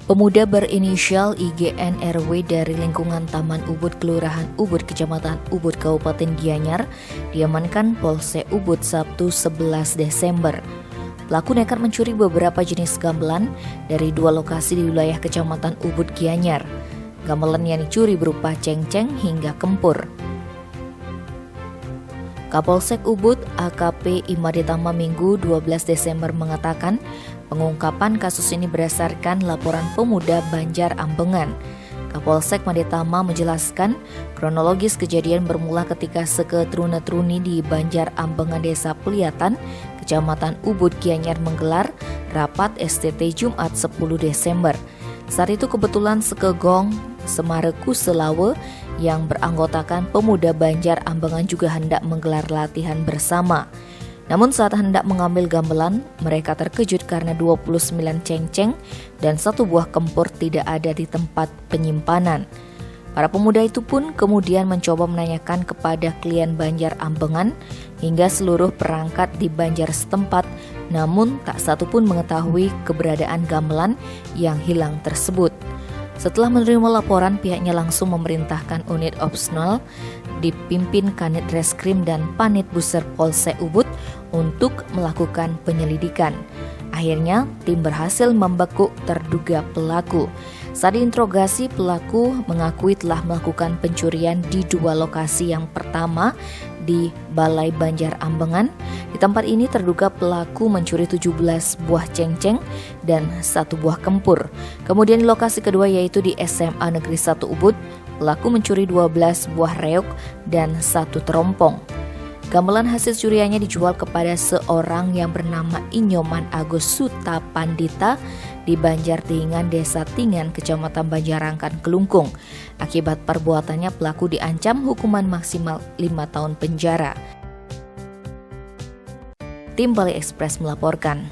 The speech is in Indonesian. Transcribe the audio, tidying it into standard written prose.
Pemuda berinisial IGN RW dari lingkungan Taman Ubud, Kelurahan Ubud, Kecamatan Ubud, Kabupaten Gianyar, diamankan Polsek Ubud Sabtu 11 Desember. Pelaku nekat mencuri beberapa jenis gamelan dari dua lokasi di wilayah Kecamatan Ubud, Gianyar. Gamelan yang dicuri berupa cengceng hingga kempur. Kapolsek Ubud AKP Imaditama Minggu 12 Desember mengatakan pengungkapan kasus ini berdasarkan laporan pemuda Banjar Ambengan. Kapolsek Maditama menjelaskan kronologis kejadian bermula ketika seketruna-truni di Banjar Ambengan Desa Peliatan, Kecamatan Ubud, Gianyar menggelar rapat STT Jumat 10 Desember. Saat itu kebetulan Sekegong Semareku Selawe yang beranggotakan pemuda Banjar Ambengan juga hendak menggelar latihan bersama. Namun saat hendak mengambil gamelan, mereka terkejut karena 29 cengceng dan satu buah kempur tidak ada di tempat penyimpanan. Para pemuda itu pun kemudian mencoba menanyakan kepada klien Banjar Ambengan hingga seluruh perangkat di Banjar setempat, namun tak satu pun mengetahui keberadaan gamelan yang hilang tersebut. Setelah menerima laporan, pihaknya langsung memerintahkan unit opsional dipimpin Kanit Reskrim dan Panit Buser Polsek Ubud untuk melakukan penyelidikan. Akhirnya, tim berhasil membekuk terduga pelaku. Saat diinterogasi, pelaku mengakui telah melakukan pencurian di dua lokasi. Yang pertama di Balai Banjar Ambengan. Di tempat ini terduga pelaku mencuri 17 buah cengceng dan satu buah kempur. Kemudian di lokasi kedua yaitu di SMA Negeri 1 Ubud, pelaku mencuri 12 buah reog dan satu terompong. Gamelan hasil curiannya dijual kepada seorang yang bernama Inyoman Agus Sutapandita di Banjar Tingan, Desa Tingan, Kecamatan Banjarangkan, Kelungkung. Akibat perbuatannya, pelaku diancam hukuman maksimal 5 tahun penjara. Tim Bali Express melaporkan.